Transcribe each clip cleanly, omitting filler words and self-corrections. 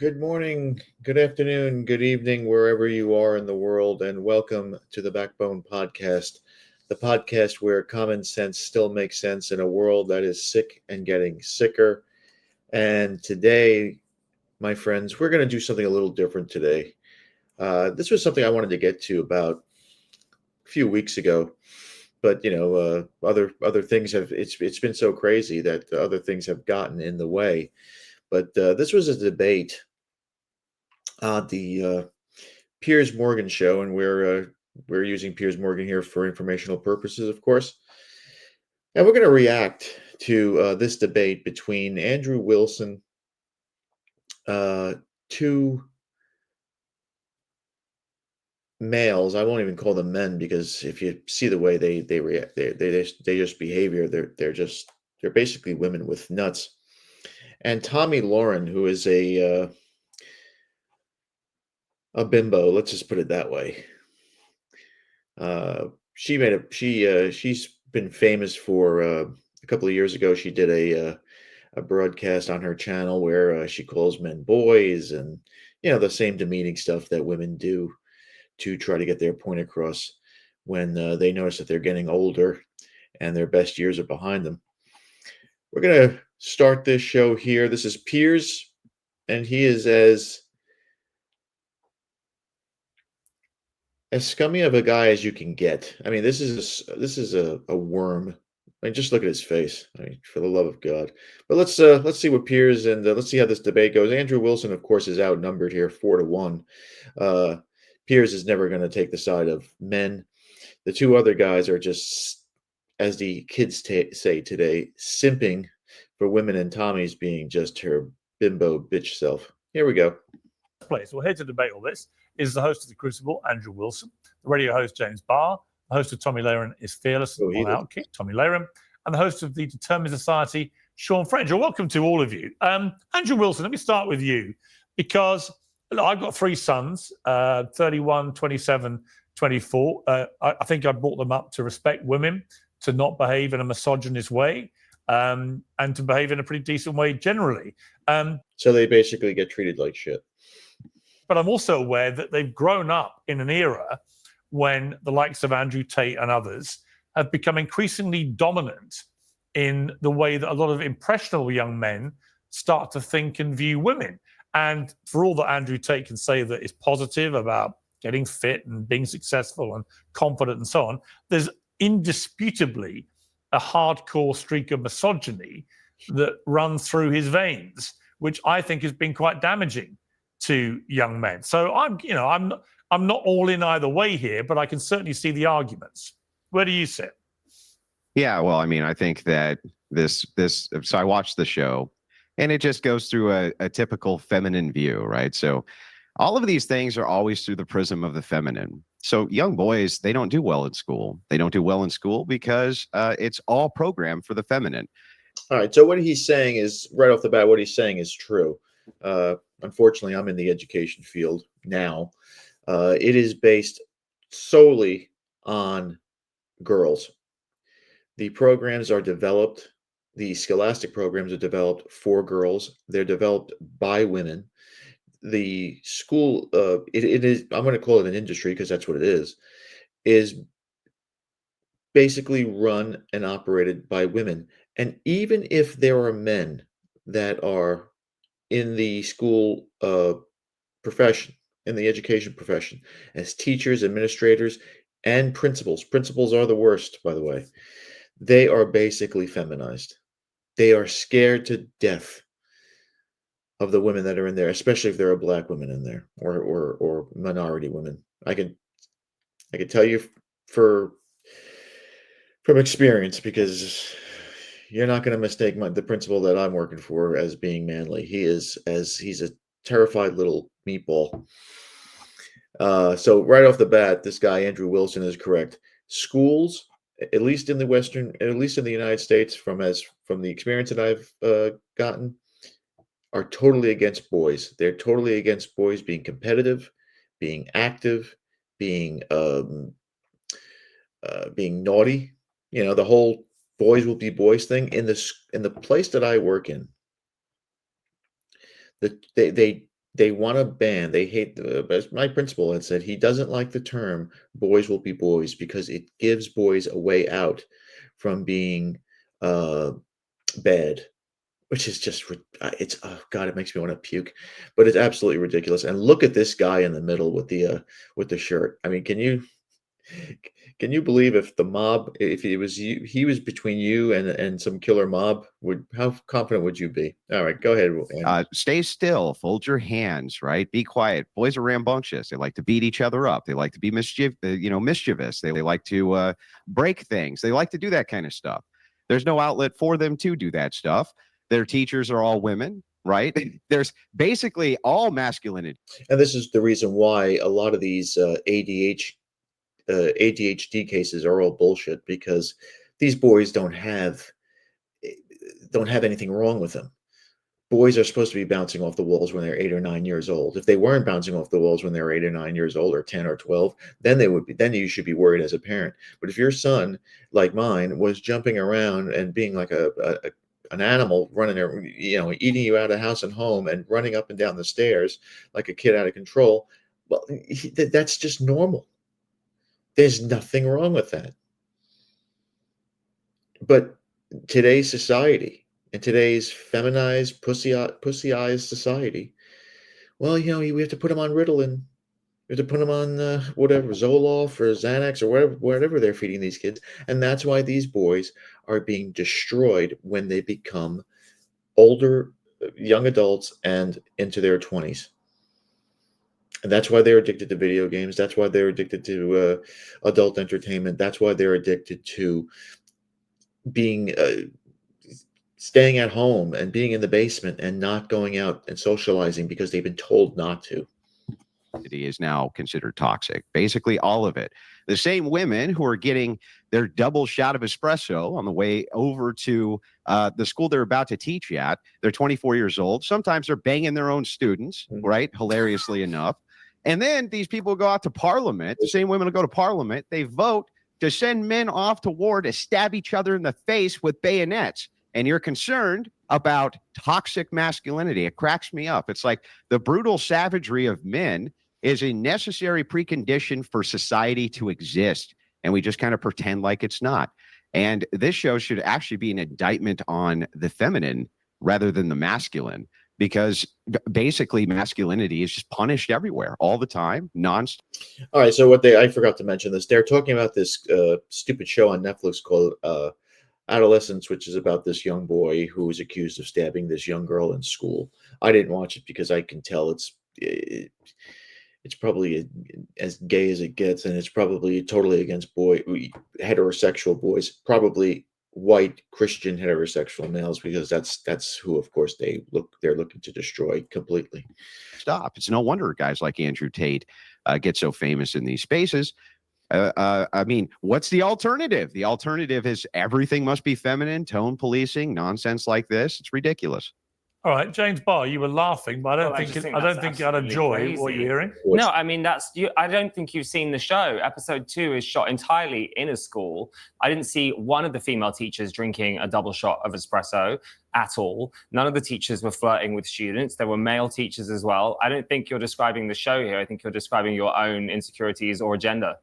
Good morning, good afternoon, good evening, wherever you are in the world, and welcome to the Backbone Podcast, the podcast where common sense still makes sense in a world that is sick and getting sicker. And today, my friends, we're going to do something a little different today. This was something I wanted to get to about a few weeks ago, but other things have it's been so crazy that other things have gotten in the way. But this was a debate on the Piers Morgan show, and we're using Piers Morgan here for informational purposes, of course. And we're going to react to this debate between Andrew Wilson, uh, two males. I won't even call them men because if you see the way they react, they just behavior. They're basically women with nuts. And Tommy Lauren, who is a bimbo, let's just put it that way. She's been famous for a couple of years ago. She did a broadcast on her channel where she calls men boys, and the same demeaning stuff that women do to try to get their point across when they notice that they're getting older and their best years are behind them. We're gonna start this show here. This is Piers, and he is as scummy of a guy as you can get. I mean, this is a worm. I mean, just look at his face. I mean, for the love of God. But let's see what Piers and let's see how this debate goes. Andrew Wilson, of course, is outnumbered here 4-1. Uh, Piers is never going to take the side of men. The two other guys are just, as the kids say today, simping for women, and Tommy's being just her bimbo bitch self. Here we go. Place. Well, here to debate all this is the host of The Crucible, Andrew Wilson, the radio host, James Barr, the host of Tommy Laren is Fearless on Outkick, Tommy Laren, and the host of The Determined Society, Sean French. Welcome to all of you. Andrew Wilson, let me start with you, because I've got three sons, 31, 27, 24. I think I brought them up to respect women, to not behave in a misogynist way, and to behave in a pretty decent way generally. So they basically get treated like shit. But I'm also aware that they've grown up in an era when the likes of Andrew Tate and others have become increasingly dominant in the way that a lot of impressionable young men start to think and view women. And for all that Andrew Tate can say that is positive about getting fit and being successful and confident and so on, there's indisputably a hardcore streak of misogyny that runs through his veins, which I think has been quite damaging to young men. So I'm not all in either way here, but I can certainly see the arguments. Where do you sit? Yeah, well, I mean, I think that so I watched the show, and it just goes through a typical feminine view, right? So all of these things are always through the prism of the feminine. So young boys, they don't do well in school. They don't do well in school because it's all programmed for the feminine. All right. So what he's saying is, right off the bat, what he's saying is true. Unfortunately, I'm in the education field now. It is based solely on girls. The programs are developed, the scholastic programs are developed for girls. They're developed by women. The school, it is, I'm going to call it an industry because that's what it is basically run and operated by women. And even if there are men that are in the school profession, in the education profession, as teachers, administrators, and principals. Principals are the worst, by the way. They are basically feminized. They are scared to death of the women that are in there, especially if there are black women in there or minority women. I can tell you from experience, because you're not going to mistake the principal that I'm working for as being manly. He's a terrified little meatball. So right off the bat, this guy Andrew Wilson is correct. Schools, at least in the United States, from the experience that I've gotten, are totally against boys. They're totally against boys being competitive, being active, being naughty. The whole boys will be boys thing. In the place that I work in, they They want to ban. They hate my principal had said he doesn't like the term "boys will be boys" because it gives boys a way out from being uh, bad, which is just it's oh god, it makes me want to puke, but it's absolutely ridiculous. And look at this guy in the middle with the shirt. I mean, can you believe if the mob, if it was you, he was between you and some killer mob, would how confident would you be? All right, go ahead. Andrew. Stay still, fold your hands, right? Be quiet. Boys are rambunctious. They like to beat each other up. They like to be mischievous. They like to break things. They like to do that kind of stuff. There's no outlet for them to do that stuff. Their teachers are all women, right? There's basically all masculinity. And this is the reason why a lot of these ADHD cases are all bullshit because these boys don't have anything wrong with them. Boys are supposed to be bouncing off the walls when they're 8 or 9 years old. If they weren't bouncing off the walls when they were 8 or 9 years old, or 10 or 12, then they would be. Then you should be worried as a parent. But if your son, like mine, was jumping around and being like an animal running there, eating you out of house and home and running up and down the stairs like a kid out of control, well, that's just normal. There's nothing wrong with that. But today's society, in today's feminized, pussy-eyes society, well, we have to put them on Ritalin. We have to put them on whatever, Zoloft or Xanax or whatever they're feeding these kids. And that's why these boys are being destroyed when they become older, young adults and into their 20s. And that's why they're addicted to video games. That's why they're addicted to adult entertainment. That's why they're addicted to being staying at home and being in the basement and not going out and socializing because they've been told not to. Is now considered toxic. Basically, all of it. The same women who are getting their double shot of espresso on the way over to the school they're about to teach at. They're 24 years old. Sometimes they're banging their own students, right? Hilariously enough. And then these people go out to Parliament. The same women will go to Parliament. They vote to send men off to war to stab each other in the face with bayonets. And you're concerned about toxic masculinity. It cracks me up. It's like the brutal savagery of men is a necessary precondition for society to exist. And we just kind of pretend like it's not. And this show should actually be an indictment on the feminine rather than the masculine, because basically masculinity is just punished everywhere all the time, non-stop. All right, so I forgot to mention this. They're talking about this stupid show on Netflix called Adolescence, which is about this young boy who is accused of stabbing this young girl in school. I didn't watch it because I can tell it's probably as gay as it gets, and it's probably totally against heterosexual boys, probably white Christian heterosexual males, because that's who, of course, they're looking to destroy completely. It's no wonder guys like Andrew Tate get so famous in these spaces. I mean, what's the alternative? The alternative is everything must be feminine, tone policing, nonsense like this. It's ridiculous. All right, James Barr, you were laughing, but I don't think you had a joy crazy. what you're hearing. No, I mean I don't think you've seen the show. Episode 2 is shot entirely in a school. I didn't see one of the female teachers drinking a double shot of espresso at all. None of the teachers were flirting with students. There were male teachers as well. I don't think you're describing the show here. I think you're describing your own insecurities or agenda.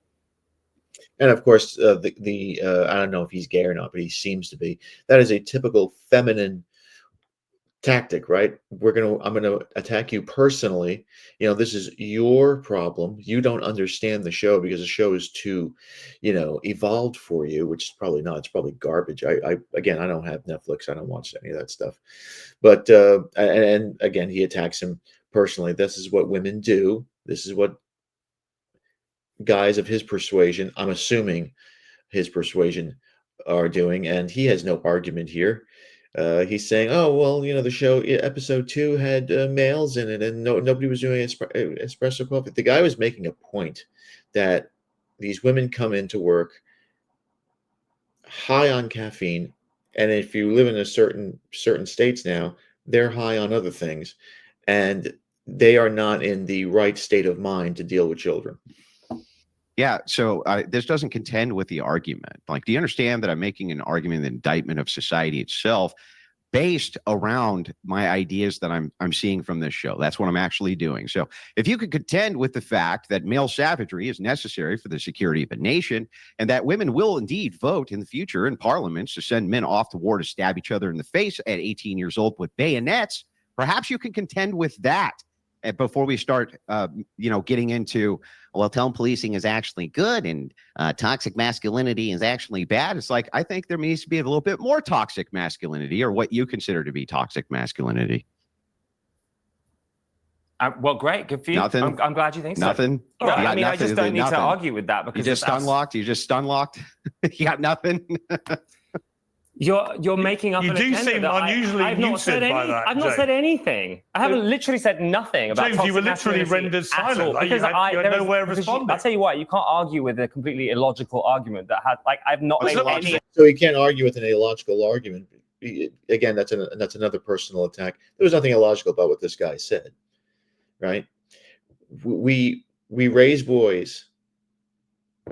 And of course, I don't know if he's gay or not, but he seems to be. That is a typical feminine tactic, right? I'm gonna attack you personally. This is your problem. You don't understand the show because the show is too, evolved for you, which is probably not. It's probably garbage. I don't have Netflix. I don't watch any of that stuff. But and again, he attacks him personally. This is what women do. This is what guys of his persuasion, I'm assuming his persuasion, are doing, and he has no argument here. He's saying, "Oh well, the show episode 2 had males in it, and nobody was doing espresso coffee." The guy was making a point that these women come into work high on caffeine, and if you live in a certain states now, they're high on other things, and they are not in the right state of mind to deal with children. Yeah, so this doesn't contend with the argument. Like, do you understand that I'm making an argument, the indictment of society itself? based around my ideas that I'm seeing from this show. That's what I'm actually doing. So if you could contend with the fact that male savagery is necessary for the security of a nation, and that women will indeed vote in the future in parliaments to send men off to war to stab each other in the face at 18 years old with bayonets, perhaps you can contend with that before we start, getting into, well, tone policing is actually good and toxic masculinity is actually bad. It's like, I think there needs to be a little bit more toxic masculinity, or what you consider to be toxic masculinity. Well, great. Good for you. Nothing. I'm glad you think so. Nothing. Yeah, You got I mean, I just nothing? don't need to Nothing. argue with that, because You just stun locked. You just stun locked. You got nothing. You're making up. You an do agenda seem that unusually I've not said muted by that, I've not James. said anything. I haven't literally said nothing about. James, you were toxic literally masculinity rendered at silent, all, like you because had there is- no way of because responding. I'll tell you what, you can't argue with a completely illogical argument that had, like, I've not What's made the any. So you can't argue with an illogical argument. Again, that's another personal attack. There was nothing illogical about what this guy said, right? We raise boys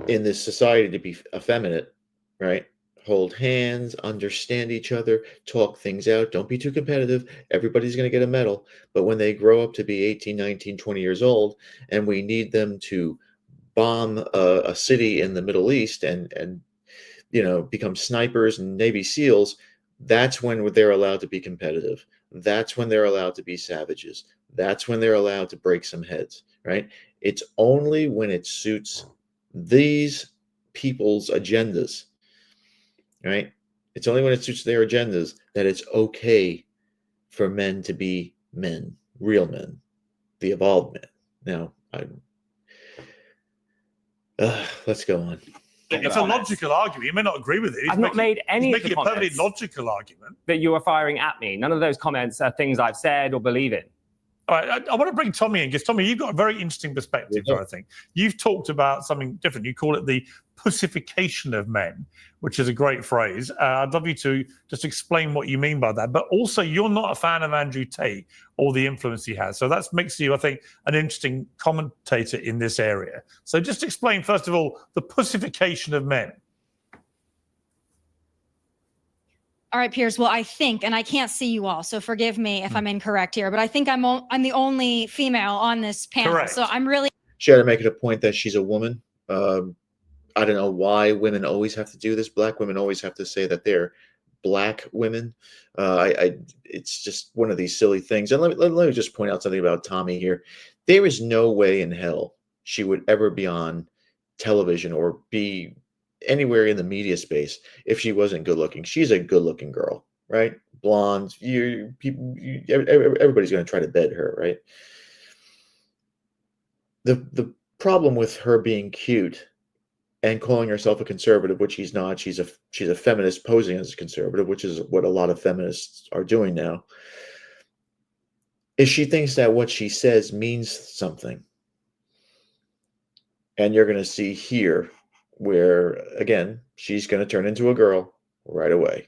in this society to be effeminate, right? Hold hands, understand each other, talk things out. Don't be too competitive. Everybody's going to get a medal. But when they grow up to be 18, 19, 20 years old, and we need them to bomb a city in the Middle East and become snipers and Navy SEALs, that's when they're allowed to be competitive. That's when they're allowed to be savages. That's when they're allowed to break some heads, right? It's only when it suits these people's agendas, right? It's only when it suits their agendas that it's okay for men to be men, real men, the evolved men. Now, let's go on. It's a logical argument. You may not agree with it. I've not made any of the making a perfectly comments logical argument. that you are firing at me. None of those comments are things I've said or believe in. All right, I want to bring Tommy in, because Tommy, you've got a very interesting perspective here, I think. You've talked about something different. You call it the pussification of men, which is a great phrase. I'd love you to just explain what you mean by that. But also, you're not a fan of Andrew Tate or the influence he has. So that makes you, I think, an interesting commentator in this area. So just explain, first of all, the pussification of men. All right, Piers. Well, I think, and I can't see you all, so forgive me if I'm incorrect here, but I think I'm the only female on this panel. Correct. So I'm really. She had to make it a point that she's a woman. I don't know why women always have to do this. Black women always have to say that they're black women. It's just one of these silly things. And let me just point out something about Tommy here. There is no way in hell she would ever be on television or be anywhere in the media space if she wasn't good looking. She's a good looking girl, right? Blonde. Everybody's going to try to bed her, right? The problem with her being cute and calling herself a conservative, which she's not, she's a feminist posing as a conservative, which is what a lot of feminists are doing now, is she thinks that what she says means something. And you're going to see here where, again, she's going to turn into a girl right away.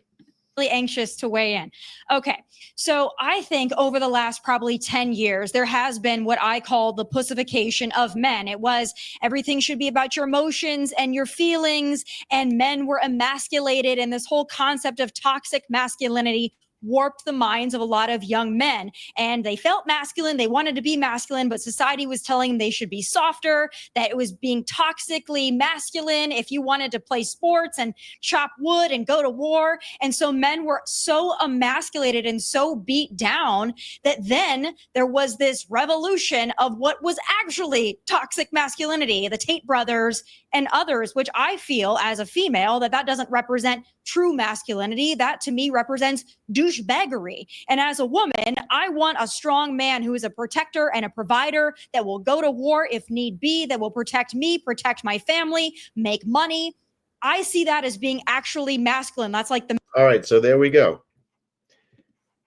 Really anxious to weigh in. Okay, so I think over the last probably 10 years, there has been what I call the pussification of men. It was everything should be about your emotions and your feelings, and men were emasculated, and this whole concept of toxic masculinity warped the minds of a lot of young men, and they felt masculine. They wanted to be masculine, but society was telling them they should be softer, that it was being toxically masculine if you wanted to play sports and chop wood and go to war. And so men were so emasculated and so beat down that then there was this revolution of what was actually toxic masculinity, the Tate brothers and others, which I feel as a female that doesn't represent true masculinity. That to me represents douchebaggery. And as a woman, I want a strong man who is a protector and a provider that will go to war if need be, that will protect me, protect my family, make money. I see that as being actually masculine. That's like the. All right, so there we go.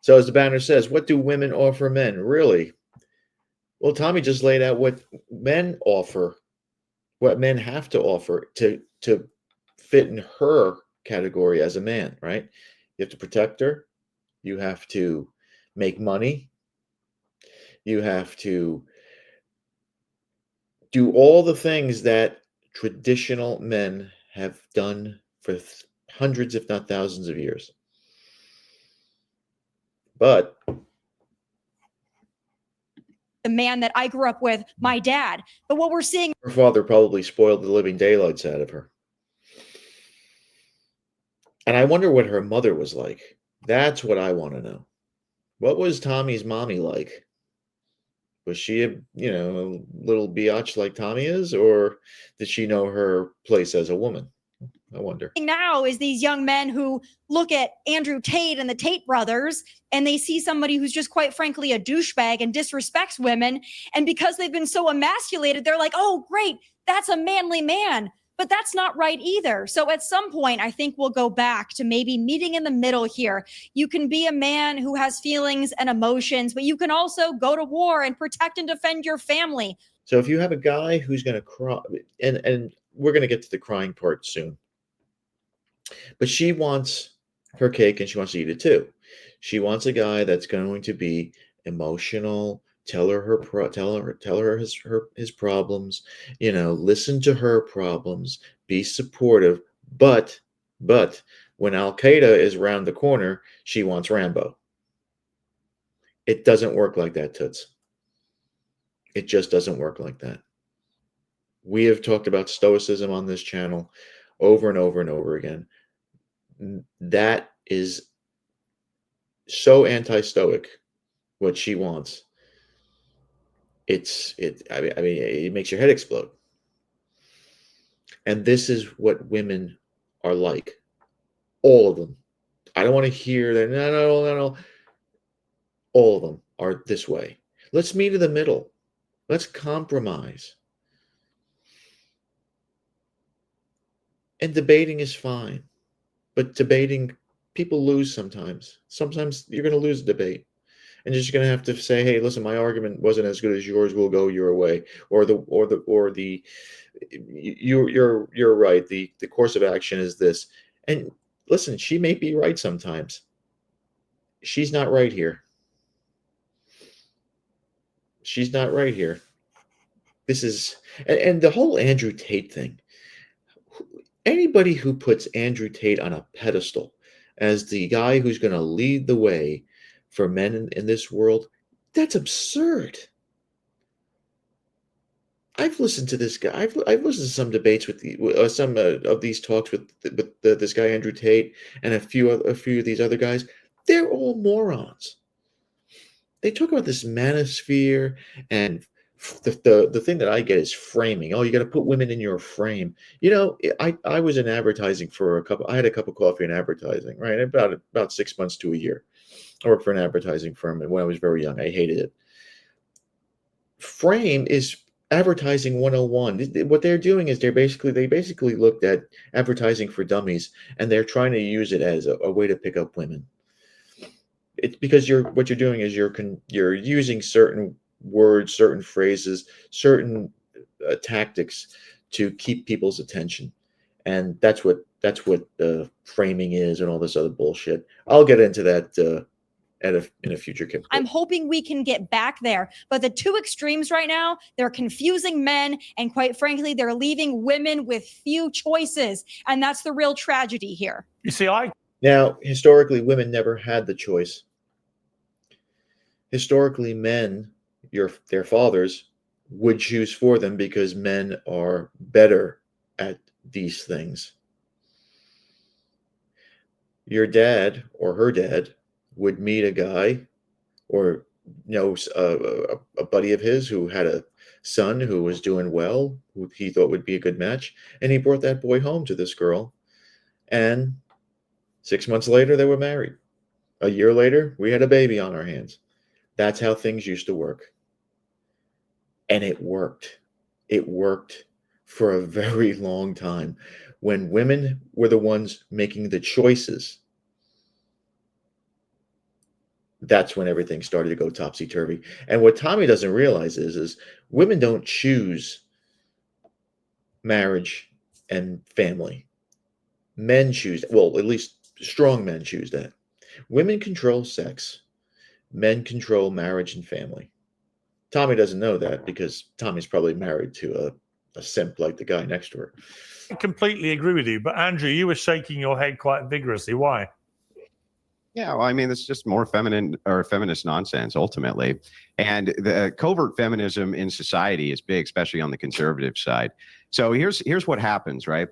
So as the banner says, what do women offer men? Really? Well, Tommy just laid out what men offer, what men have to offer to fit in her category as a man, right? You have to protect her. You have to make money. You have to do all the things that traditional men have done for hundreds, if not thousands of years. But The man that I grew up with, my dad. But what we're seeing her father probably spoiled the living daylights out of her. And I wonder what her mother was like. That's what I want to know. What was Tommy's mommy like? Was she a little biatch like Tommy is, or did she know her place as a woman? I wonder. now is these young men who look at Andrew Tate and the Tate brothers and they see somebody who's just quite frankly a douchebag and disrespects women. And because they've been so emasculated, they're like, oh, great, that's a manly man. But that's not right either. So at some point, I think we'll go back to maybe meeting in the middle here. You can be a man who has feelings and emotions, but you can also go to war and protect and defend your family. So if you have a guy who's going to cry, and we're going to get to the crying part soon, but she wants her cake and she wants to eat it too. She wants a guy that's going to be emotional, tell her his problems, listen to her problems, be supportive. But when Al Qaeda is around the corner, she wants Rambo. It doesn't work like that, Toots. It just doesn't work like that. We have talked about stoicism on this channel over and over and over again. That is so anti-stoic, what she wants. I mean, it makes your head explode. And this is what women are like. All of them. I don't want to hear that. No. All of them are this way. Let's meet in the middle. Let's compromise. And debating is fine. But debating, people lose sometimes. Sometimes you're going to lose a debate. And you're just going to have to say, hey, listen, my argument wasn't as good as yours. We'll go your way. You're right. The course of action is this. And listen, she may be right sometimes. She's not right here. She's not right here. This is, and the whole Andrew Tate thing. Anybody who puts Andrew Tate on a pedestal as the guy who's going to lead the way for men in this world, that's absurd. I've listened to this guy. I've listened to some debates with some of these talks with this guy Andrew Tate and a few of these other guys. They're all morons. They talk about this manosphere, and the thing that I get is framing. Oh, you got to put women in your frame. I was in advertising for I had a cup of coffee in advertising, right? About 6 months to a year. I worked for an advertising firm, and when I was very young, I hated it. Frame is advertising 101. What they're doing is they basically looked at advertising for dummies, and they're trying to use it as a way to pick up women. It's because what you're doing is you're using certain words, certain phrases, certain tactics to keep people's attention, and that's what framing is, and all this other bullshit. I'll get into that in a future clip. I'm hoping we can get back there. But the two extremes right now, they're confusing men, and quite frankly, they're leaving women with few choices. And that's the real tragedy here. You see, Now, historically, women never had the choice. Historically, men, their fathers, would choose for them because men are better at these things. Your dad or her dad would meet a guy or a buddy of his who had a son who was doing well, who he thought would be a good match, and he brought that boy home to this girl, and 6 months later they were married. A year later we had a baby on our hands. That's how things used to work, and it worked for a very long time. When women were the ones making the choices, that's when everything started to go topsy-turvy. And what Tommy doesn't realize is women don't choose marriage and family. Men choose, well, at least strong men choose that. Women control sex. Men control marriage and family. Tommy doesn't know that because Tommy's probably married to a simp like the guy next to her. I completely agree with you. But Andrew, you were shaking your head quite vigorously. Why? Yeah, well, I mean, it's just more feminine or feminist nonsense ultimately. And the covert feminism in society is big, especially on the conservative side. So here's what happens, right?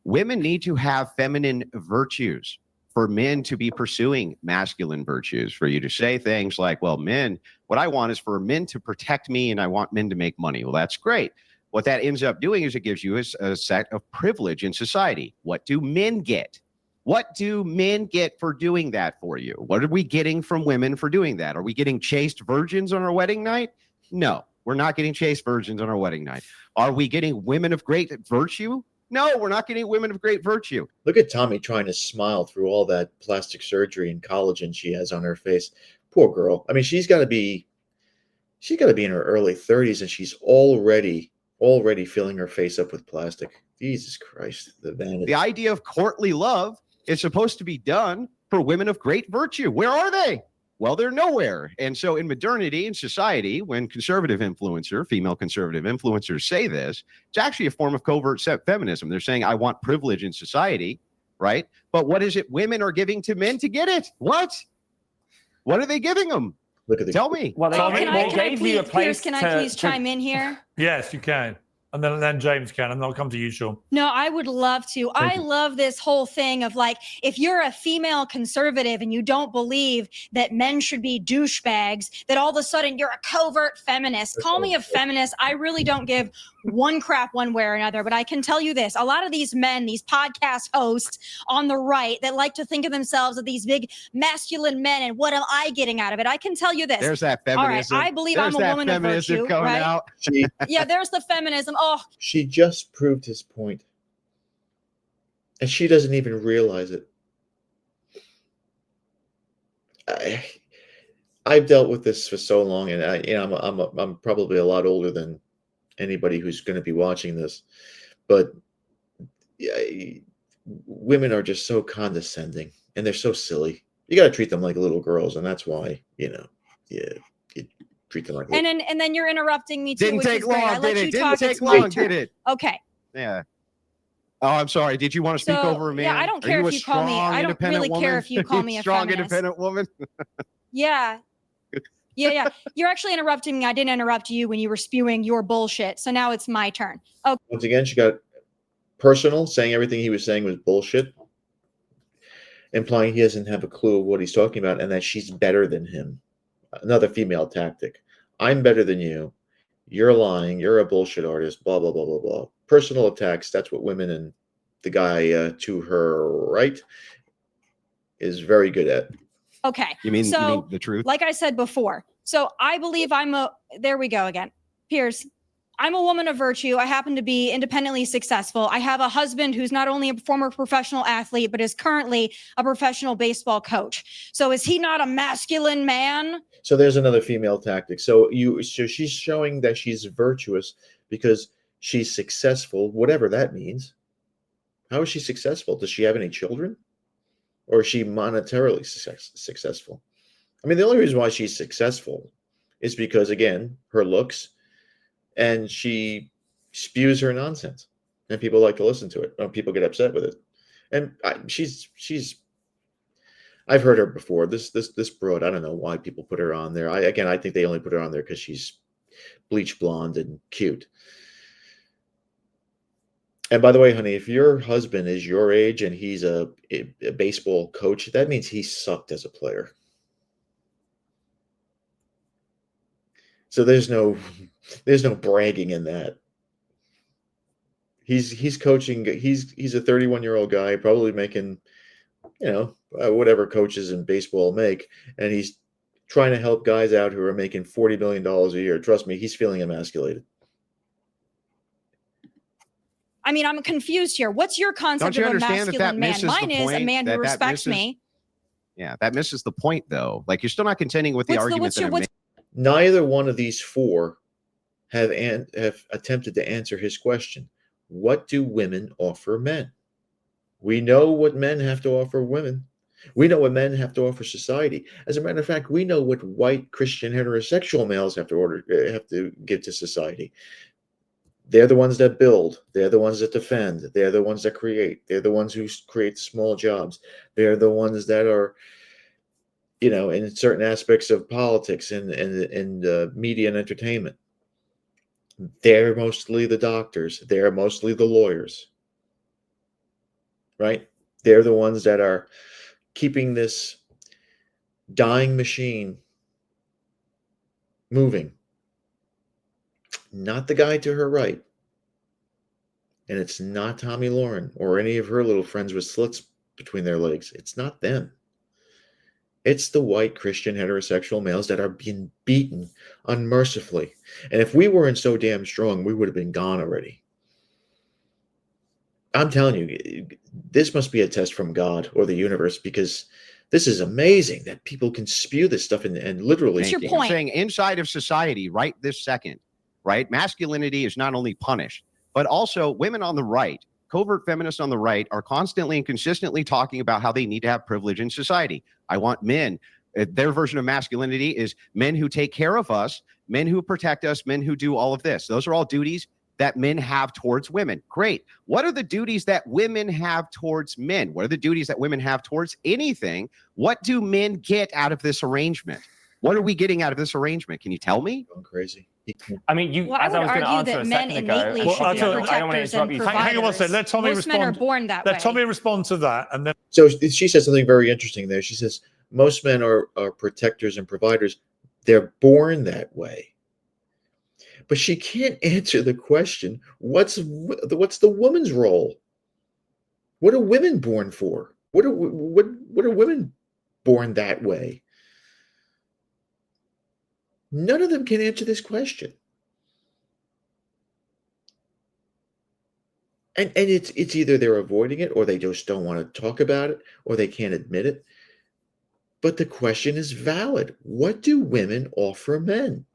Women need to have feminine virtues for men to be pursuing masculine virtues, for you to say things like, well, men, what I want is for men to protect me and I want men to make money. Well, that's great. What that ends up doing is it gives you a set of privilege in society. What do men get? What do men get for doing that for you? What are we getting from women for doing that? Are we getting chaste virgins on our wedding night? No, we're not getting chaste virgins on our wedding night. Are we getting women of great virtue? No, we're not getting women of great virtue. Look at Tommy trying to smile through all that plastic surgery and collagen she has on her face. Poor girl. I mean, she's got to be in her early 30s, and she's already filling her face up with plastic. Jesus Christ, the vanity. The idea of courtly love is supposed to be done for women of great virtue. Where are they? Well, they're nowhere. And so in modernity, in society, when female conservative influencers say this, it's actually a form of covert feminism. They're saying, I want privilege in society, right? But what is it women are giving to men to get it? What are they giving them? Look at the Tell me. Well, they, Tommy, they Can I gave you a please, place Piers, can I to- please chime in here? Yes, you can. And then James can, and I'll come to you, Sean. No, I would love to. I love this whole thing of like, if you're a female conservative and you don't believe that men should be douchebags, that all of a sudden you're a covert feminist. Call me a feminist. I really don't give one crap one way or another. But I can tell you this, a lot of these men, these podcast hosts on the right that like to think of themselves as these big masculine men, and what am I getting out of it? I can tell you this. There's that All right, feminism. I believe There's I'm a that woman of feminism virtue, coming right? out. Yeah, there's the feminism. Oh, She just proved his point, and she doesn't even realize it. I've dealt with this for so long, and I'm probably a lot older than anybody who's going to be watching this, but women are just so condescending, and they're so silly. You got to treat them like little girls, and that's why you treat them like. and then you're interrupting me too, Didn't which take is great. I long, let did you it? Didn't talk. take It's my long, turn. did it? Okay. Yeah. Oh, I'm sorry. Did you want to speak So, over me? yeah, I don't care if you call me. I don't really care if you call me a strong, feminist. independent woman. Yeah. Yeah. You're actually interrupting me. I didn't interrupt you when you were spewing your bullshit. So now it's my turn. Okay. Once again, she got personal, saying everything he was saying was bullshit, implying he doesn't have a clue of what he's talking about, and that she's better than him. Another female tactic. I'm better than you. You're lying. You're a bullshit artist. Blah, blah, blah, blah, blah. Personal attacks. That's what women and the guy to her right is very good at. Okay. You mean So, the truth? like I said before, so I believe there we go again. Piers, I'm a woman of virtue. I happen to be independently successful. I have a husband who's not only a former professional athlete, but is currently a professional baseball coach. So is he not a masculine man? So there's another female tactic. So she's showing that she's virtuous because she's successful, whatever that means. How is she successful? Does she have any children? Or is she monetarily successful? I mean, the only reason why she's successful is because, again, her looks, and she spews her nonsense, and people like to listen to it. People get upset with it, and I've heard her before. This broad, I don't know why people put her on there. I think they only put her on there because she's bleach blonde and cute. And by the way, honey, if your husband is your age and he's a baseball coach, that means he sucked as a player. So there's no bragging in that. He's coaching. He's a 31-year-old guy, probably making, whatever coaches in baseball make, and he's trying to help guys out who are making $40 million a year. Trust me, he's feeling emasculated. I mean, I'm confused here. What's your concept of a masculine man? Mine is a man who respects me. Yeah, that misses the point, though. Like, you're still not contending with the argument that I'm making. Neither one of these four have attempted to answer his question. What do women offer men? We know what men have to offer women. We know what men have to offer society. As a matter of fact, we know what white Christian heterosexual males have to give to society. They're the ones that build. They're the ones that defend. They're the ones that create. They're the ones who create small jobs. They're the ones that are in certain aspects of politics and media and entertainment. They're mostly the doctors. They're mostly the lawyers, right? They're the ones that are keeping this dying machine moving. Not the guy to her right. And it's not Tommy Lauren or any of her little friends with slits between their legs. It's not them. It's the white Christian heterosexual males that are being beaten unmercifully. And if we weren't so damn strong, we would have been gone already. I'm telling you, this must be a test from God or the universe, because this is amazing that people can spew this stuff and literally. What's your I'm point? saying inside of society right this second, right? Masculinity is not only punished, but also women on the right, covert feminists on the right, are constantly and consistently talking about how they need to have privilege in society. I want men. Their version of masculinity is men who take care of us, men who protect us, men who do all of this. Those are all duties that men have towards women. Great. What are the duties that women have towards men? What are the duties that women have towards anything? What do men get out of this arrangement? What are we getting out of this arrangement? Can you tell me? Going crazy. I mean, Well, I as I would was going to argue answer that a men second ago, innately and Well, should I'll be tell you- I don't want to protectors interrupt and you. Hang on one providers. second. Let Tommy Most men are respond. born that Let way. Tommy respond to that, and then So she said something very interesting there. She says most men are protectors and providers. They're born that way. But she can't answer the question, what's the woman's role? What are women born for? What are women born that way? None of them can answer this question. And it's either they're avoiding it, or they just don't want to talk about it, or they can't admit it. But the question is valid. What do women offer men?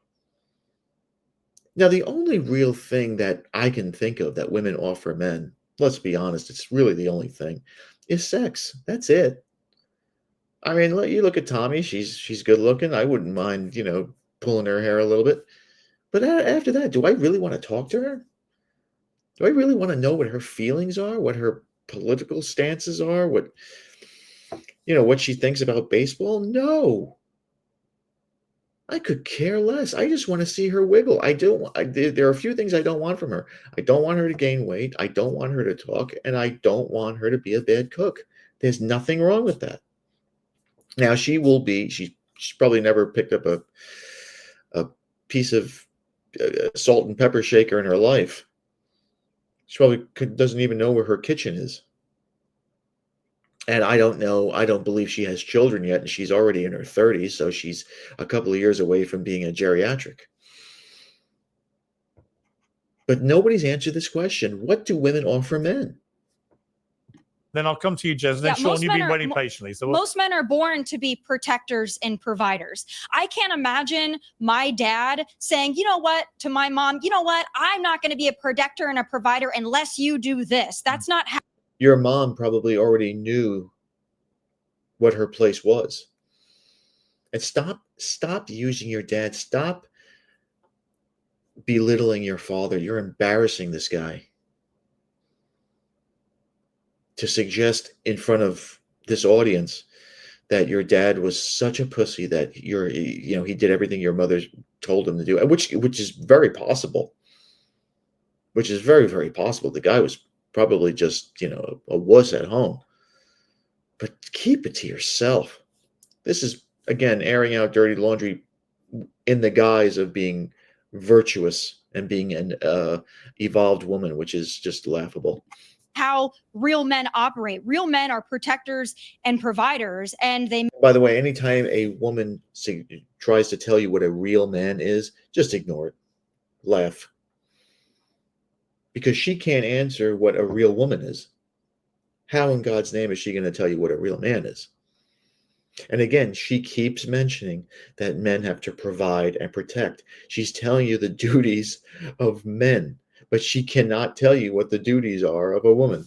Now, the only real thing that I can think of that women offer men, let's be honest, it's really the only thing, is sex. That's it. I mean, you look at Tommy, she's good looking. I wouldn't mind, pulling her hair a little bit. But after that, do I really want to talk to her? Do I really want to know what her feelings are, what her political stances are, what she thinks about baseball? No. I could care less. I just want to see her wiggle. There are a few things I don't want from her. I don't want her to gain weight. I don't want her to talk, and I don't want her to be a bad cook. There's nothing wrong with that. Now she's probably never picked up a piece of salt and pepper shaker in her life. She probably doesn't even know where her kitchen is. And I don't believe she has children yet, and she's already in her 30s, so she's a couple of years away from being a geriatric. But nobody's answered this question. What do women offer men? then I'll come to you, Jez. And then Yeah, Sean, most you've men been are- waiting patiently. So Most men are born to be protectors and providers. I can't imagine my dad saying, you know what, to my mom, you know what, I'm not going to be a protector and a provider unless you do this. That's not how. Your mom probably already knew what her place was. And stop using your dad. Stop belittling your father. You're embarrassing this guy. To suggest in front of this audience that your dad was such a pussy that he did everything your mother told him to do, which is very possible. Which is very, very possible. The guy was probably just, a wuss at home. But keep it to yourself. This is, again, airing out dirty laundry in the guise of being virtuous and being an evolved woman, which is just laughable. How real men operate. Real men are protectors and providers, and they. By the way, anytime a woman tries to tell you what a real man is, just ignore it. Laugh. Because she can't answer what a real woman is. How in God's name is she going to tell you what a real man is? And again, she keeps mentioning that men have to provide and protect. She's telling you the duties of men, but she cannot tell you what the duties are of a woman.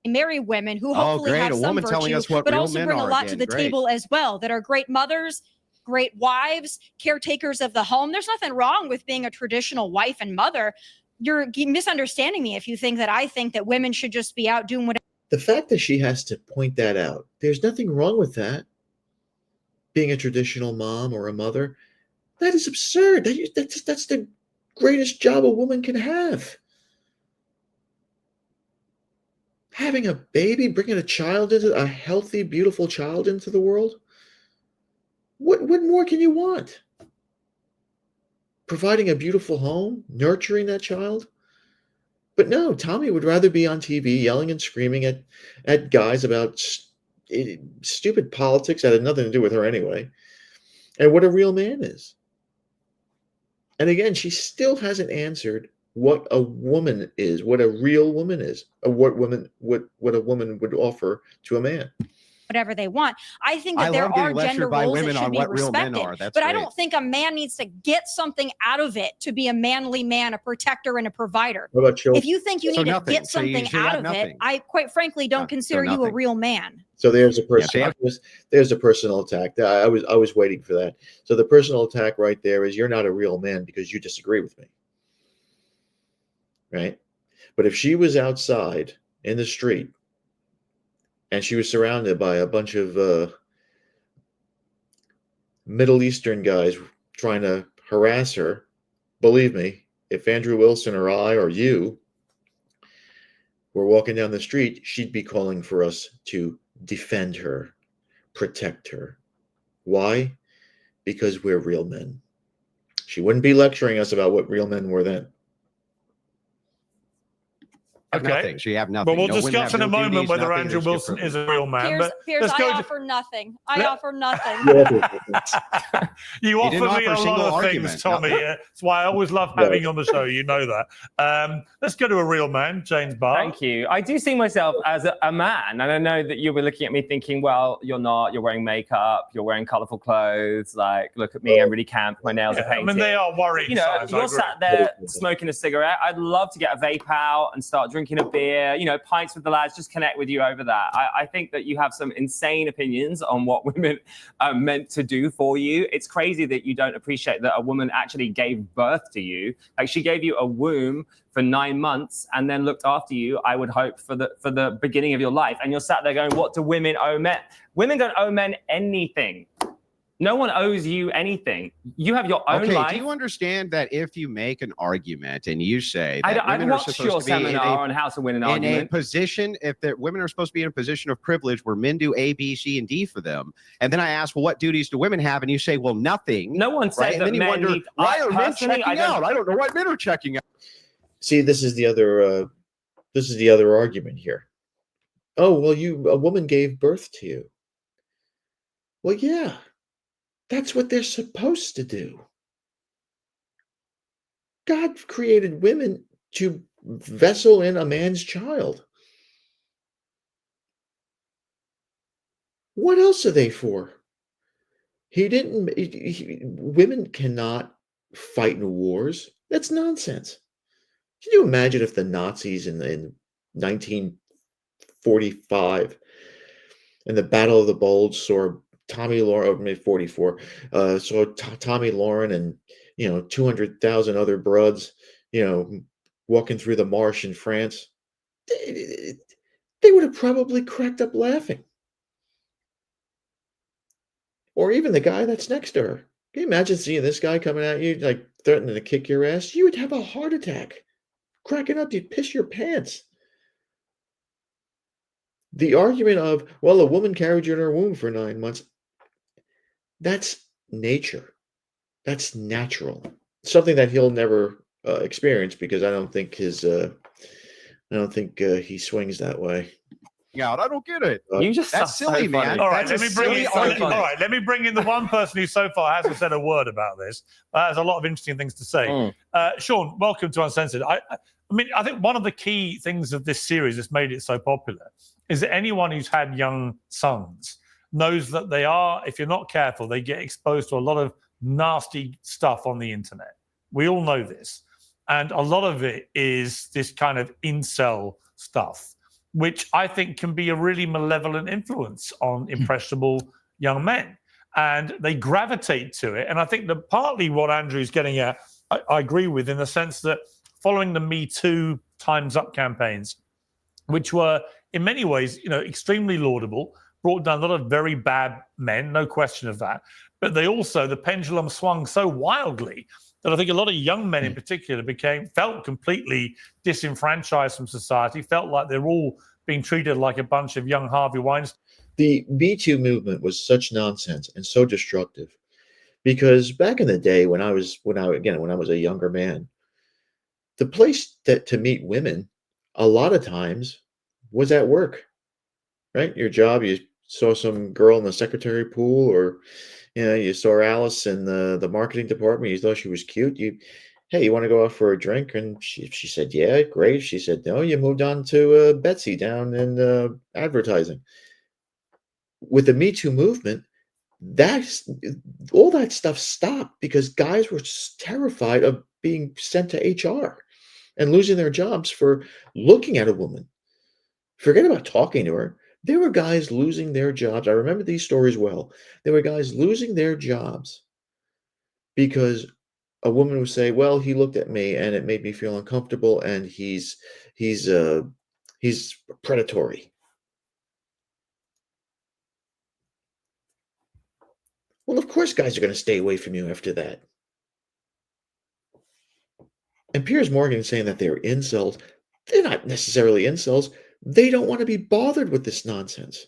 Marry women who hopefully great. have A some woman telling virtue, us what but real also men bring a are lot to again. the Great. table as well, that are great mothers, great wives, caretakers of the home. There's nothing wrong with being a traditional wife and mother. You're misunderstanding me if you think that I think that women should just be out doing whatever. The fact that she has to point that out, there's nothing wrong with that. being a traditional mom or a mother. That is absurd. That's the greatest job a woman can have. Having a baby, bringing a healthy, beautiful child into the world. What more can you want? Providing a beautiful home, nurturing that child. But no, Tommy would rather be on TV yelling and screaming at guys about stupid politics that had nothing to do with her anyway, and what a real man is. And again, she still hasn't answered what a woman is, what a real woman is, what a woman would offer to a man. Whatever they want. I think that I there love getting are lectured gender by roles that women should on be what real men respected. are. That's but I great. don't think a man needs to get something out of it to be a manly man, a protector, and a provider. What about children? If you think you So need nothing. to get So you something should have out of it, nothing. I quite frankly don't So consider you a nothing. real man. So there's a Yeah, there's a personal attack. I was waiting for that. So the personal attack right there is you're not a real man because you disagree with me. Right? But if she was outside in the street and she was surrounded by a bunch of Middle Eastern guys trying to harass her, believe me, if Andrew Wilson or I or you were walking down the street, she'd be calling for us to defend her, protect her. Why? Because we're real men. She wouldn't be lecturing us about what real men were then. Have Okay. nothing. She have nothing. But we'll No women discuss have in a no moment duties, whether nothing. Andrew They just Wilson get is a real man. Piers, But Piers, let's I go. offer nothing. I Let- offer nothing. You He didn't offer me offer a a lot single of argument. things, Tommy. No. That's why I always love having you on the show. You know that. Let's go to a real man, James Barr. Thank you. I do see myself as a man, and I know that you'll be looking at me thinking, well, you're not. You're wearing makeup. You're wearing colourful clothes. Like, look at me. I'm really camp. My nails are Yeah, I painted. mean, they are worrying You know, signs. I you're agree. sat there smoking a cigarette. I'd love to get a vape out and start drinking a beer, you know, pints with the lads, just connect with you over that. I think that you have some insane opinions on what women are meant to do for you. It's crazy that you don't appreciate that a woman actually gave birth to you. Like, she gave you a womb for 9 months and then looked after you, I would hope, for the beginning of your life. And you're sat there going, what do women owe men? Women don't owe men anything. No one owes you anything. You have your own Okay, life. do you understand that if you make an argument and you say I'd that women are watch supposed your to be in seminar on how to win an in a argument. position, if the women are supposed to be in a position of privilege where men do A, B, C, and D for them, and then I ask, well, what duties do women have? And you say, well, nothing. No one said right? And that then you men wonder, need. why are men personally, checking out? I don't know why men are checking out. See, this is the other argument here. Oh, well, a woman gave birth to you. Well, yeah, that's what they're supposed to do. God created women to vessel in a man's child. What else are they for? Women cannot fight in wars. That's nonsense. Can you imagine if the Nazis in 1945 in the Battle of the Bulge saw Tommy Lauren, maybe 44, saw Tommy Lauren and 200,000 other broads, walking through the marsh in France? They would have probably cracked up laughing. Or even the guy that's next to her. Can you imagine seeing this guy coming at you, like threatening to kick your ass? You would have a heart attack. Cracking up, you'd piss your pants. The argument of, well, a woman carried you in her womb for 9 months, that's nature. That's natural. Something that he'll never experience because I don't think he swings that way. Yeah, I don't get it. You just That's sound silly, so funny. man. All right, That's let a me bring silly in. argument. All right, let me bring in the one person who so far hasn't said a word about this. Has a lot of interesting things to say. Sean, welcome to Uncensored. I mean, I think one of the key things of this series that's made it so popular is that anyone who's had young sons knows that they are, if you're not careful, they get exposed to a lot of nasty stuff on the internet. We all know this, and a lot of it is this kind of incel stuff, which I think can be a really malevolent influence on impressionable young men. And they gravitate to it. And I think that partly what Andrew's getting at, I agree with, in the sense that following the Me Too Time's Up campaigns, which were in many ways, extremely laudable, brought down a lot of very bad men, no question of that. But the pendulum swung so wildly that I think a lot of young men in particular felt completely disenfranchised from society, felt like they're all being treated like a bunch of young Harvey Weinstein. The Me Too movement was such nonsense and so destructive, because back in the day when I was a younger man, the place to meet women a lot of times was at work, right? Your job, you saw some girl in the secretary pool, or you saw Alice in the marketing department, you thought she was cute. Hey, you want to go out for a drink? And she said, yeah, great. She said, no, you moved on to Betsy down in advertising. With the Me Too movement, all that stuff stopped because guys were terrified of being sent to HR and losing their jobs for looking at a woman. Forget about talking to her. There were guys losing their jobs. I remember these stories well. There were guys losing their jobs because a woman would say, well, he looked at me and it made me feel uncomfortable, and he's predatory. Well, of course guys are going to stay away from you after that. And Piers Morgan saying that they're incels. They're not necessarily incels. They don't want to be bothered with this nonsense.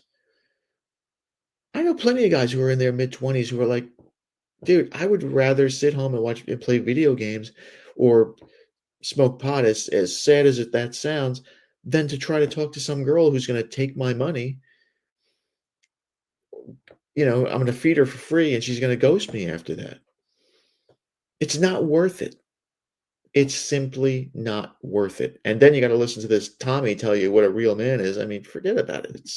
I know plenty of guys who are in their mid-20s who are like, dude, I would rather sit home and watch and play video games or smoke pot, as sad as that sounds, than to try to talk to some girl who's going to take my money. I'm going to feed her for free and she's going to ghost me after that. It's not worth it. It's simply not worth it. And then you got to listen to this Tommy tell you what a real man is. I mean, forget about it.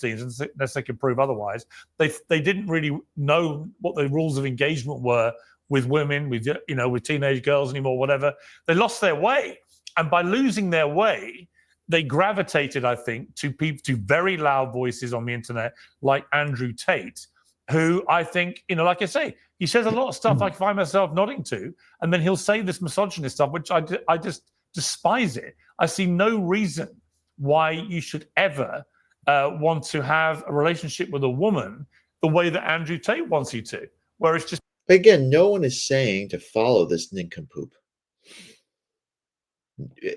Unless they can prove otherwise. They didn't really know what the rules of engagement were with women, with teenage girls anymore, whatever. They lost their way. And by losing their way, they gravitated, I think, to very loud voices on the internet like Andrew Tate, who I think, like I say, he says a lot of stuff I find myself nodding to, and then he'll say this misogynist stuff, which I just despise it. I see no reason why you should ever want to have a relationship with a woman the way that Andrew Tate wants you to, where it's just... Again, no one is saying to follow this nincompoop.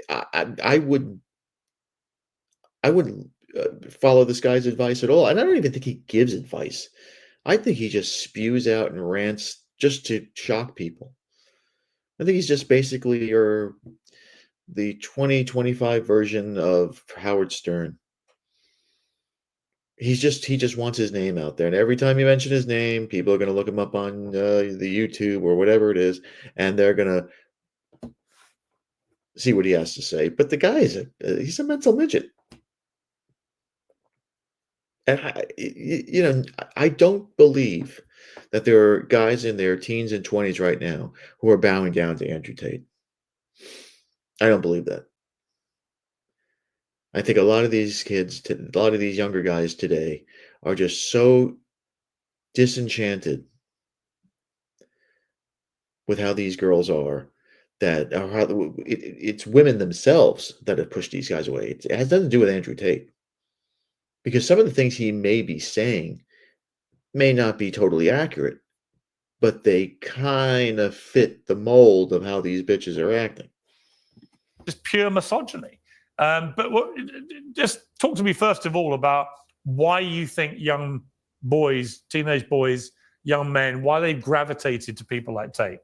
I wouldn't follow this guy's advice at all. And I don't even think he gives advice. I think he just spews out and rants just to shock people. I think he's just basically the 2025 version of Howard Stern. He just wants his name out there. And every time you mention his name, people are going to look him up on the YouTube or whatever it is, and they're going to see what he has to say. But the guy he's a mental midget. And I don't believe that there are guys in their teens and 20s right now who are bowing down to Andrew Tate. I don't believe that. I think a lot of these kids, a lot of these younger guys today are just so disenchanted with how these girls are, that it's women themselves that have pushed these guys away. It has nothing to do with Andrew Tate. Because some of the things he may be saying may not be totally accurate, but they kind of fit the mold of how these bitches are acting. Just pure misogyny. Just talk to me first of all about why you think young boys, teenage boys, young men, why they've gravitated to people like Tate.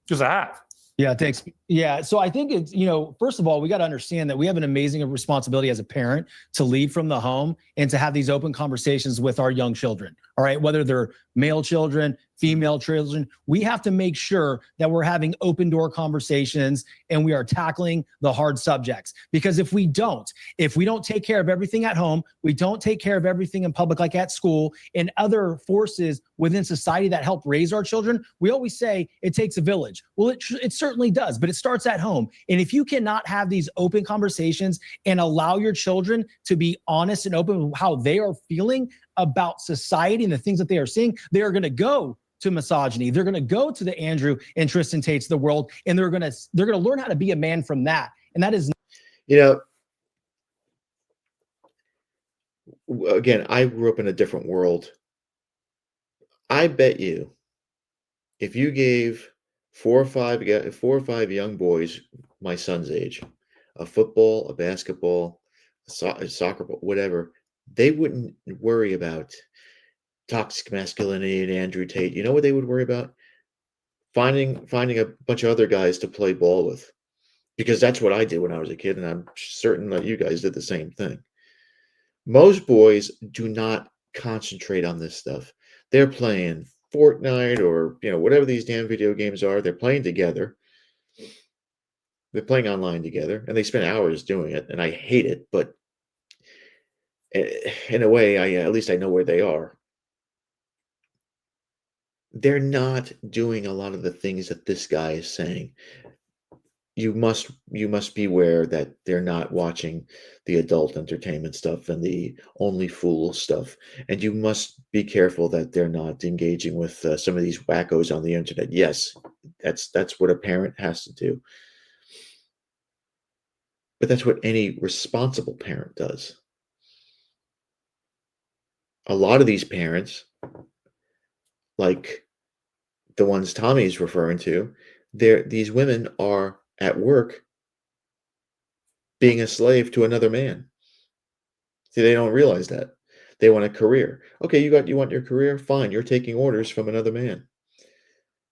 Because I have. Yeah, thanks. Yeah, so I think it's, first of all, we got to understand that we have an amazing responsibility as a parent to lead from the home and to have these open conversations with our young children. All right, whether they're male children, female children, we have to make sure that we're having open door conversations and we are tackling the hard subjects. Because if we don't take care of everything at home, we don't take care of everything in public, like at school and other forces within society that help raise our children, we always say it takes a village. Well, it certainly does, but it starts at home. And if you cannot have these open conversations and allow your children to be honest and open with how they are feeling about society and the things that they are seeing, they are going to go to misogyny. They're going to go to the Andrew and Tristan Tates of the world, and they're going to learn how to be a man from that. And that is, again, I grew up in a different world. I bet you if you gave 4 or 5 young boys my son's age a football, a basketball, a soccer ball, whatever, they wouldn't worry about toxic masculinity and Andrew Tate. You know what they would worry about? Finding a bunch of other guys to play ball with, because that's what I did when I was a kid, and I'm certain that you guys did the same thing. Most boys do not concentrate on this stuff. They're playing Fortnite or whatever these damn video games are. They're playing together. They're playing online together, and they spend hours doing it. And I hate it, but in a way, at least I know where they are. They're not doing a lot of the things that this guy is saying. You must beware that they're not watching the adult entertainment stuff and the only fool stuff, and you must be careful that they're not engaging with some of these wackos on the internet. Yes, that's what a parent has to do, but that's what any responsible parent does. A lot of these parents, like the ones Tommy's referring to, these women are at work being a slave to another man. See, they don't realize that. They want a career. Okay, you want your career? Fine, you're taking orders from another man.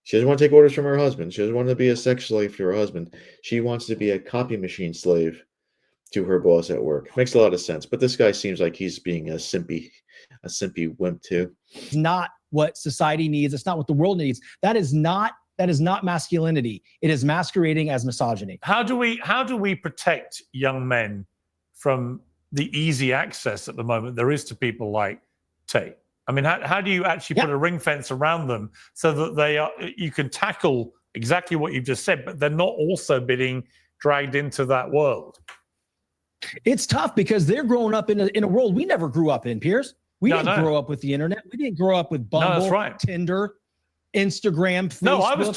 She doesn't want to take orders from her husband. She doesn't want to be a sex slave to her husband. She wants to be a copy machine slave to her boss at work. Makes a lot of sense. But this guy seems like he's being a simpy wimp too. It's not what society needs. It's not what the world needs. That is not masculinity. It is masquerading as misogyny. How do we protect young men from the easy access at the moment there is to people like Tate? I mean, how do you actually put a ring fence around them so that you can tackle exactly what you've just said, but they're not also being dragged into that world? It's tough because they're growing up in a world we never grew up in, Piers. We didn't grow up with the internet. We didn't grow up with Bumble, that's right. Tinder, Instagram, Facebook. No, I was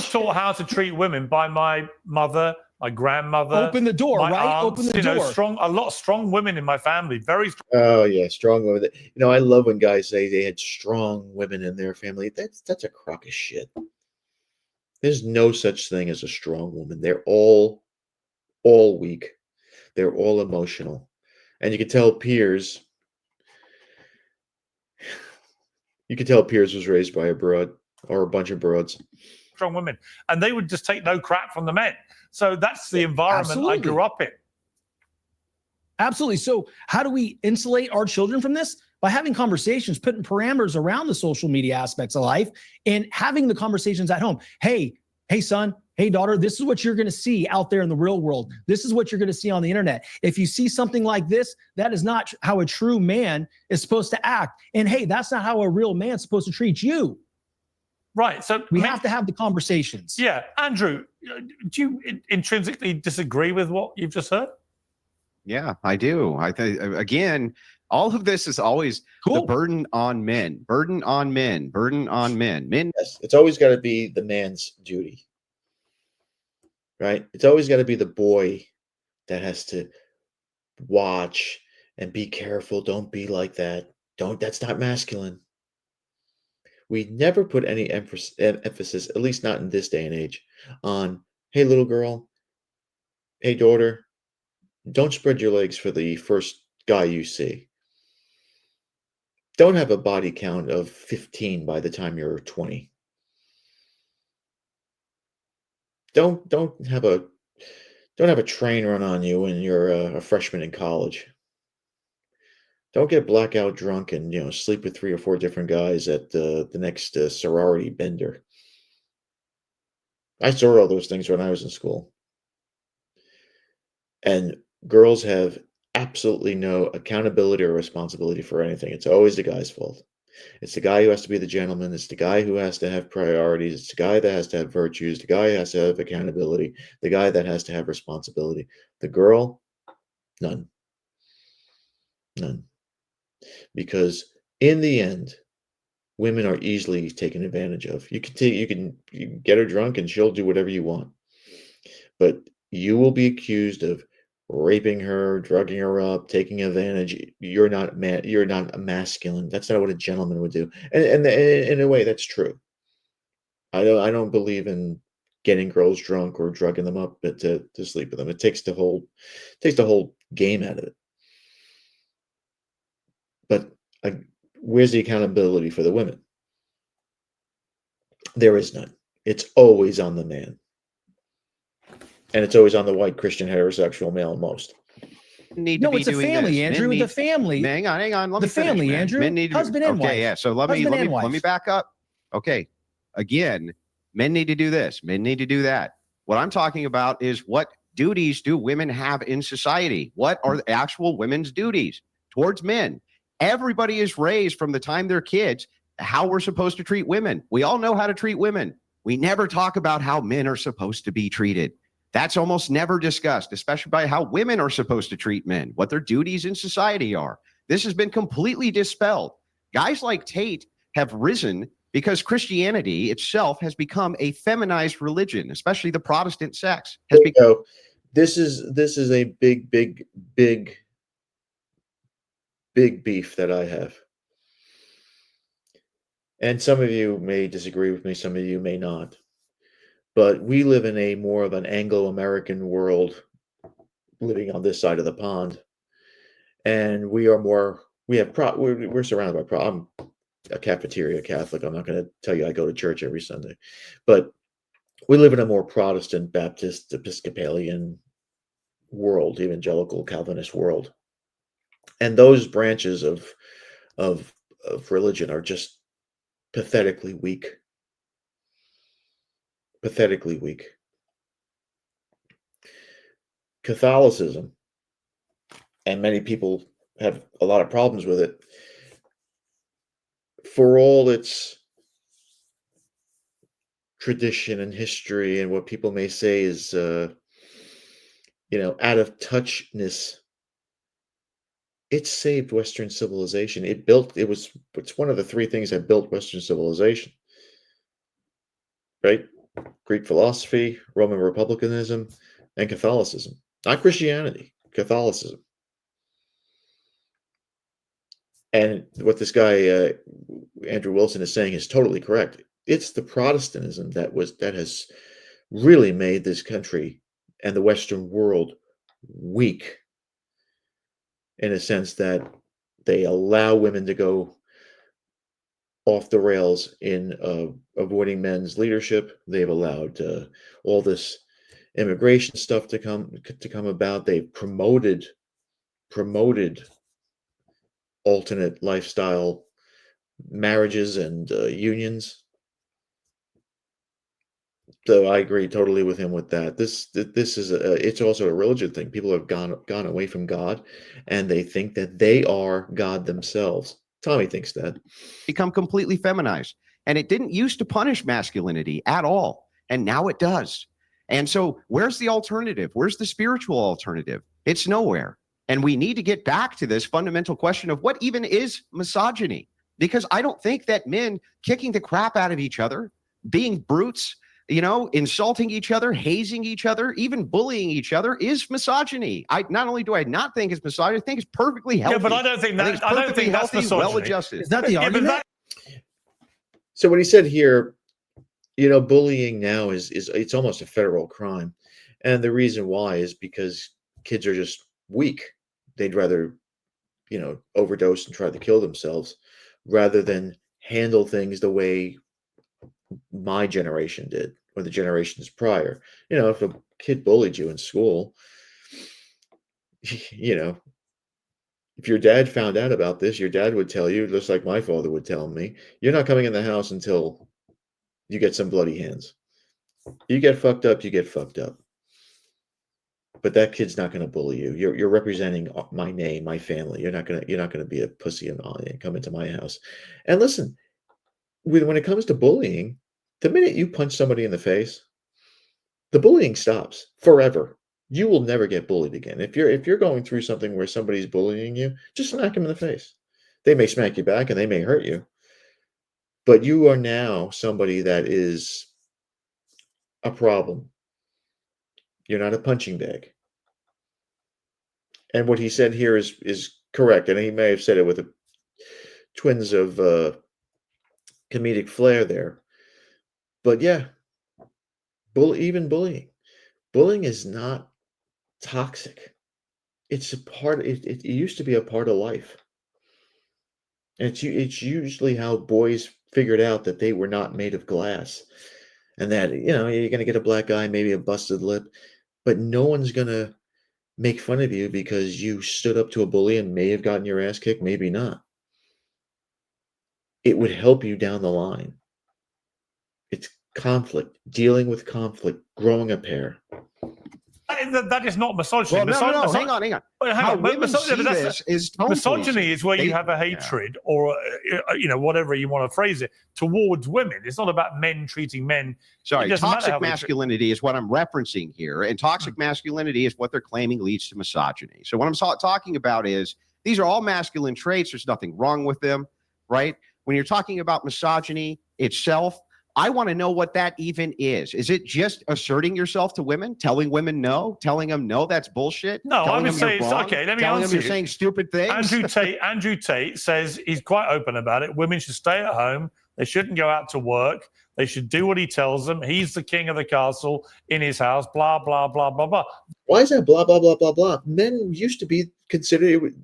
taught how to treat women by my mother, my grandmother. Open the door, right? Aunts, Open the door. A lot of strong women in my family. Very strong. Oh yeah, strong women. I love when guys say they had strong women in their family. That's a crock of shit. There's no such thing as a strong woman. They're all weak. They're all emotional, and you can tell Piers. You could tell Piers was raised by a broad or a bunch of broads. Strong women, and they would just take no crap from the men. So that's the environment I grew up in. Absolutely. So how do we insulate our children from this? By having conversations, putting parameters around the social media aspects of life, and having the conversations at home. Hey, son, hey, daughter, this is what you're going to see out there in the real world. This is what you're going to see on the internet. If you see something like this, that is not how a true man is supposed to act. And hey, that's not how a real man's supposed to treat you. Right. So we have to have the conversations. Yeah. Andrew, do you intrinsically disagree with what you've just heard? Yeah, I do. I think, again, all of this is always the burden on men, burden on men, burden on men. Yes, it's always got to be the man's duty, right? It's always got to be the boy that has to watch and be careful. Don't be like that. That's not masculine. We never put any emphasis, at least not in this day and age, on, hey, little girl, hey, daughter, don't spread your legs for the first guy you see. Don't have a body count of 15 by the time you're 20. Don't have a train run on you when you're a freshman in college. Don't get blackout drunk and sleep with 3 or 4 different guys at the next sorority bender. I saw all those things when I was in school. And girls have absolutely no accountability or responsibility for anything. It's always the guy's fault. It's the guy who has to be the gentleman. It's the guy who has to have priorities. It's the guy that has to have virtues. The guy who has to have accountability. The guy that has to have responsibility. The girl, none. None. Because in the end, women are easily taken advantage of. You can get her drunk and she'll do whatever you want. But you will be accused of raping her, drugging her up, taking advantage. You're not man. You're not a masculine. That's not what a gentleman would do. And in a way, that's true. I don't believe in getting girls drunk or drugging them up to sleep with them. It takes the whole game out of it. But uh, where's the accountability for the women? There is none. It's always on the man, and it's always on the white Christian heterosexual male most. Need No, to be it's a doing family, this. Men Andrew. The need- family. Hang on. Let The me finish, family, man. Andrew. Men need to Husband and okay, wife. yeah. So let Husband me and let me wife. back up. Okay. Again, men need to do this. Men need to do that. What I'm talking about is what duties do women have in society? What are the actual women's duties towards men? Everybody is raised from the time they're kids how we're supposed to treat women. We all know how to treat women. We never talk about how men are supposed to be treated. That's almost never discussed, especially by how women are supposed to treat men, what their duties in society are. This has been completely dispelled. Guys like Tate have risen because Christianity itself has become a feminized religion, especially the Protestant sects. Has become So this is a big beef that I have. And some of you may disagree with me, some of you may not. But we live in a more of an Anglo-American world, living on this side of the pond, and we're surrounded by I'm a cafeteria Catholic. I'm not going to tell you I go to church every Sunday, but we live in a more Protestant, Baptist, Episcopalian world, evangelical, Calvinist world, and those branches of of religion are just pathetically weak. Pathetically weak. Catholicism, and many people have a lot of problems with it, for all its tradition and history and what people may say is out of touchness. It saved Western civilization. It's one of the three things that built Western civilization, right? Greek philosophy, Roman republicanism, and Catholicism. Not Christianity, Catholicism. And what this guy Andrew Wilson is saying is totally correct. It's the Protestantism that has really made this country and the Western world weak, in a sense that they allow women to go off the rails in avoiding men's leadership. They've allowed all this immigration stuff to come about. They've promoted alternate lifestyle marriages and unions. So I agree totally with him with that. This is it's also a religion thing. People have gone away from God, and they think that they are God themselves. Tommy thinks that. become completely feminized. And it didn't used to punish masculinity at all. And now it does. And so, where's the alternative? Where's the spiritual alternative? It's nowhere. And we need to get back to this fundamental question of what even is misogyny? Because I don't think that men kicking the crap out of each other, being brutes, insulting each other, hazing each other, even bullying each other is misogyny. Not only do I not think it's misogyny, I think it's perfectly healthy. Yeah, but I don't think I think it's that. I don't perfectly think that's healthy, misogyny. well-adjusted. Is that the Yeah, but argument? that, So what he said here, bullying now is it's almost a federal crime, and the reason why is because kids are just weak. They'd rather, overdose and try to kill themselves rather than handle things the way my generation did or the generations prior. If a kid bullied you in school, you know, if your dad found out about this, your dad would tell you, just like my father would tell me, you're not coming in the house until you get some bloody hands. You get fucked up, you get fucked up. But that kid's not going to bully you. You're representing my name, my family. You're not gonna be a pussy and come into my house. And listen, when it comes to bullying, the minute you punch somebody in the face, the bullying stops forever. You will never get bullied again. If you're going through something where somebody's bullying you, just smack them in the face. They may smack you back and they may hurt you, but you are now somebody that is a problem. You're not a punching bag. And what he said here is correct, and he may have said it with a twins of comedic flair there. But yeah, even bullying. Bullying is not toxic. It's a part. It used to be a part of life. And it's usually how boys figured out that they were not made of glass, and that you're gonna get a black eye, maybe a busted lip, but no one's gonna make fun of you because you stood up to a bully and may have gotten your ass kicked, maybe not. It would help you down the line. It's conflict, dealing with conflict, growing a pair. That is not misogyny. Well, no, hang on. Hang How on. women see this is tone Misogyny policing. is where you They- have a hatred or whatever you want to phrase it towards women. It's not about men treating men. Sorry, It doesn't matter how toxic we treat- masculinity is what I'm referencing here, and toxic masculinity is what they're claiming leads to misogyny. So what I'm talking about is these are all masculine traits. There's nothing wrong with them, right? When you're talking about misogyny itself, I want to know what that even is. Is it just asserting yourself to women, telling women no, telling them no, that's bullshit? No, I telling would them say you're it's wrong, okay. Let me telling them answer you're you. saying stupid things. Andrew Tate says he's quite open about it. Women should stay at home. They shouldn't go out to work. They should do what he tells them. He's the king of the castle in his house. Blah blah blah blah blah. Why is that blah blah blah blah blah? Men used to be considered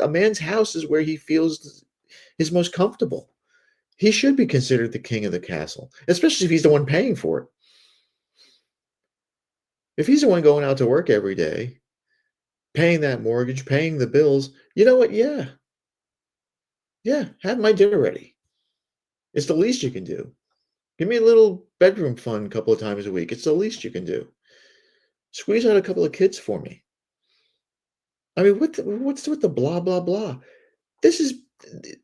a man's house is where he feels is most comfortable. He should be considered the king of the castle, especially if he's the one paying for it. If he's the one going out to work every day, paying that mortgage, paying the bills, you know what? Yeah. Yeah, have my dinner ready. It's the least you can do. Give me a little bedroom fun a couple of times a week. It's the least you can do. Squeeze out a couple of kids for me. I mean, what's with the blah, blah, blah?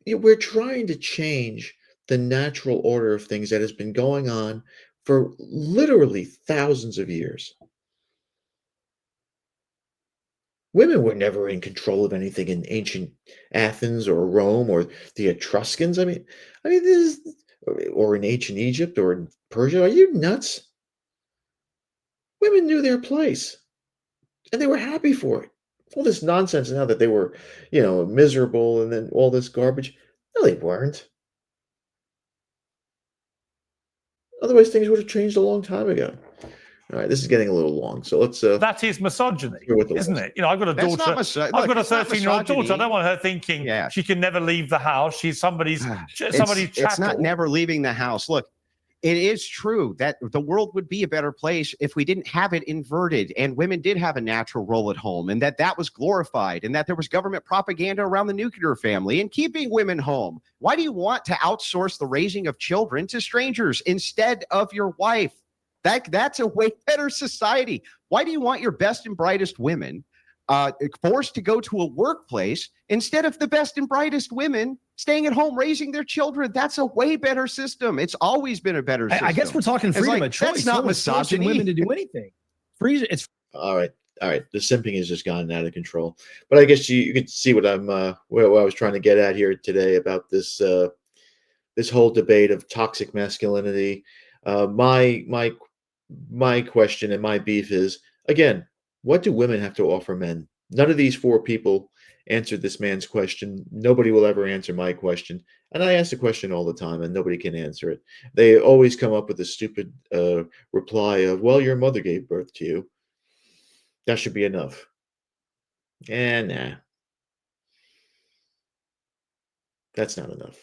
We're trying to change the natural order of things that has been going on for literally thousands of years. Women were never in control of anything in ancient Athens or Rome or the Etruscans. I mean, this is, or in ancient Egypt or in Persia. Are you nuts? Women knew their place, and they were happy for it. All this nonsense now that they were, miserable and then all this garbage. No, they weren't. Otherwise, things would have changed a long time ago. All right, this is getting a little long, so let's. That is misogyny, Hear what the isn't list- it? I've got a That's daughter. not I've got a 13-year-old daughter. I don't want her thinking Yeah. she can never leave the house. She's somebody's chattel. It's not never leaving the house. Look, it is true that the world would be a better place if we didn't have it inverted and women did have a natural role at home and that was glorified and that there was government propaganda around the nuclear family and keeping women home. Why do you want to outsource the raising of children to strangers instead of your wife? That's a way better society. Why do you want your best and brightest women forced to go to a workplace instead of the best and brightest women staying at home raising their children? That's a way better system. It's always been a better system. I guess we're talking freedom of choice. That's not No one's forcing misogyny. women to do anything. It's All right. The simping has just gotten out of control. But I guess you can see what I'm what I was trying to get at here today about this this whole debate of toxic masculinity. My question and my beef is, again, what do women have to offer men? None of these four people answered this man's question. Nobody will ever answer my question. And I ask the question all the time, and nobody can answer it. They always come up with a stupid reply of, well, your mother gave birth to you. That should be enough. And nah. That's not enough.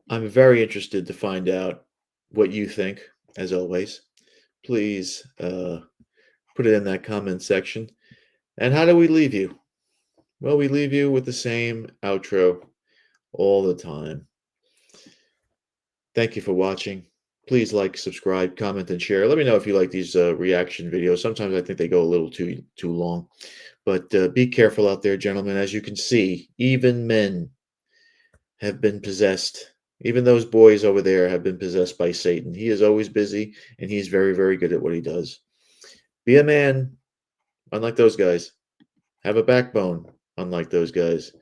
I'm very interested to find out what you think, as always. Please put it in that comment section. And how do we leave you? Well, we leave you with the same outro all the time. Thank you for watching. Please like, subscribe, comment, and share. Let me know if you like these reaction videos. Sometimes I think they go a little too long. But be careful out there, gentlemen. As you can see, even men have been possessed. Even those boys over there have been possessed by Satan. He is always busy, and he's very, very good at what he does. Be a man, unlike those guys. Have a backbone, unlike those guys.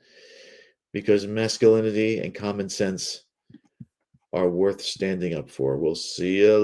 Because masculinity and common sense are worth standing up for. We'll see you